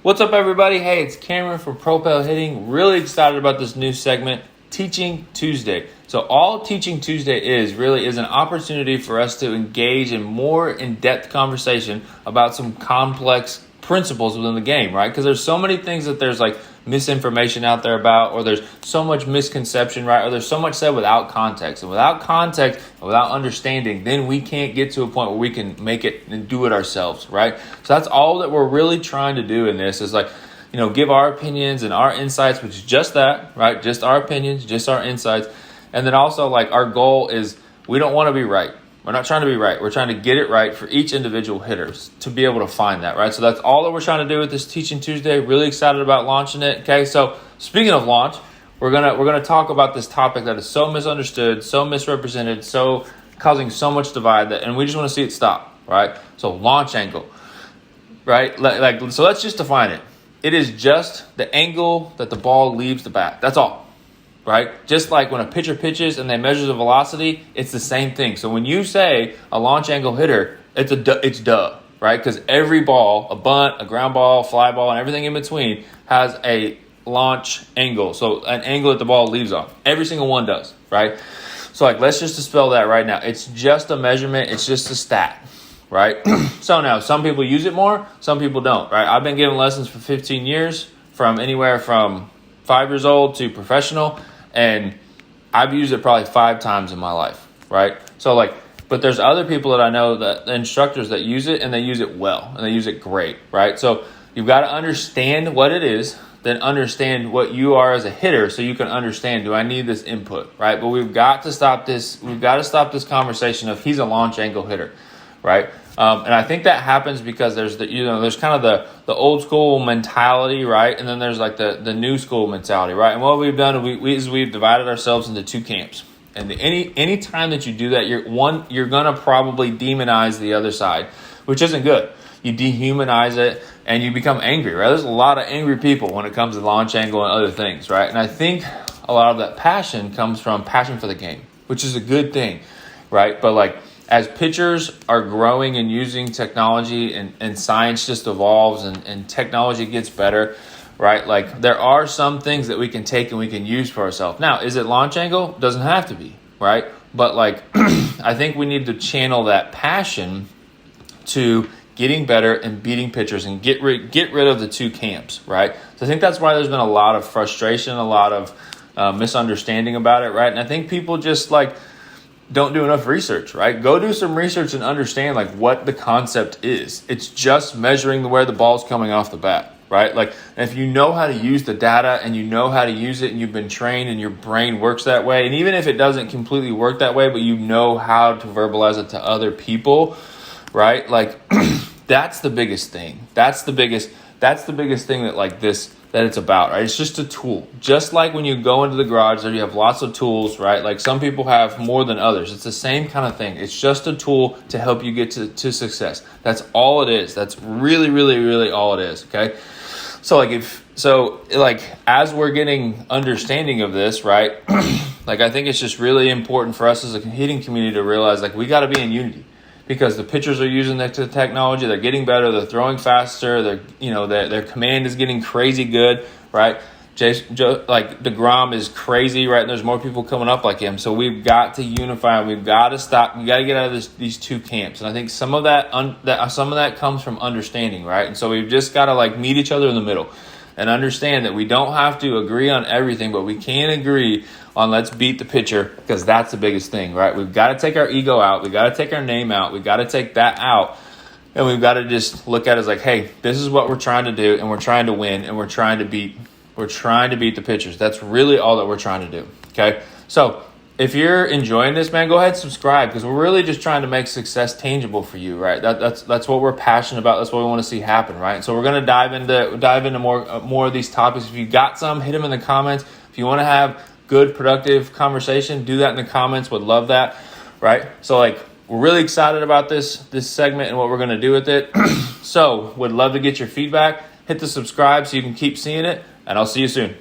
What's up, everybody? Hey, it's Cameron from Propel Hitting. Really excited about this new segment, Teaching Tuesday. So all Teaching Tuesday is an opportunity for us to engage in more in-depth conversation about some complex principles within the game, right? Because there's so many things that there's like misinformation out there about, or there's so much misconception, right? Or there's so much said without context. And without context, and without understanding, then we can't get to a point where we can make it and do it ourselves, right? So that's all that we're really trying to do in this is give our opinions and our insights, which is just that, right? Just our opinions, just our insights. And then also our goal is we don't want to be right. We're not trying to be right. We're trying to get it right for each individual hitters to be able to find that, right? So that's all that we're trying to do with this Teaching Tuesday. Really excited about launching it. Okay, so speaking of launch, we're gonna talk about this topic that is so misunderstood, so misrepresented, so causing so much divide and we just want to see it stop, right? So launch angle, right? So let's just define it. It is just the angle that the ball leaves the bat. That's all. Right? Just like when a pitcher pitches and they measure the velocity, it's the same thing. So when you say a launch angle hitter, it's duh, right? Because every ball, a bunt, a ground ball, fly ball, and everything in between has a launch angle. So an angle that the ball leaves on. Every single one does, right? So let's just dispel that right now. It's just a measurement. It's just a stat, right? So now some people use it more, some people don't, right? I've been giving lessons for 15 years, from anywhere from 5 years old to professional. And I've used it probably 5 times in my life, right? So but there's other people that I know, that instructors that use it and they use it well and they use it great, right? So you've got to understand what it is, then understand what you are as a hitter so you can understand, do I need this input, right? But we've got to stop this conversation of he's a launch angle hitter, right? And I think that happens because there's kind of the old school mentality, right? And then there's the new school mentality, right? And what we've done is we've divided ourselves into 2 camps. And any time that you do that, you're gonna probably demonize the other side, which isn't good. You dehumanize it and you become angry, right? There's a lot of angry people when it comes to launch angle and other things, right? And I think a lot of that passion comes from passion for the game, which is a good thing, right? But as pitchers are growing and using technology and science just evolves and technology gets better, right? There are some things that we can take and we can use for ourselves. Now, is it launch angle? Doesn't have to be, right? But I think we need to channel that passion to getting better and beating pitchers and get rid of the 2 camps, right? So I think that's why there's been a lot of frustration, a lot of misunderstanding about it, right? And I think people just don't do enough research, right? Go do some research and understand what the concept is. It's just measuring where the ball's coming off the bat, right? If you know how to use the data and you know how to use it and you've been trained and your brain works that way, and even if it doesn't completely work that way, but you know how to verbalize it to other people, right? That's the biggest thing. That's the biggest thing that it's about, right? It's just a tool. Just like when you go into the garage there, you have lots of tools, right? Some people have more than others. It's the same kind of thing. It's just a tool to help you get to success. That's all it is. That's really, really, really all it is, okay? So as we're getting understanding of this, right? I think it's just really important for us as a hitting community to realize we got to be in unity. Because the pitchers are using the technology, they're getting better, they're throwing faster, their command is getting crazy good, right? DeGrom is crazy, right? And there's more people coming up like him. So we've got to unify, we've got to stop, we got to get out of these 2 camps. And I think some of that comes from understanding, right? And so we've just got to meet each other in the middle and understand that we don't have to agree on everything, but we can agree on let's beat the pitcher, because that's the biggest thing, right? We've got to take our ego out. We've got to take our name out. We've got to take that out. And we've got to just look at it as hey, this is what we're trying to do, and we're trying to win, and we're trying to beat the pitchers. That's really all that we're trying to do, okay? So if you're enjoying this, man, go ahead and subscribe, because we're really just trying to make success tangible for you, right? That's what we're passionate about. That's what we want to see happen, right? So we're going to dive into more of these topics. If you got some, hit them in the comments. If you want to have good, productive conversation, do that in the comments. Would love that, right? So we're really excited about this segment and what we're going to do with it. So would love to get your feedback. Hit the subscribe so you can keep seeing it, and I'll see you soon.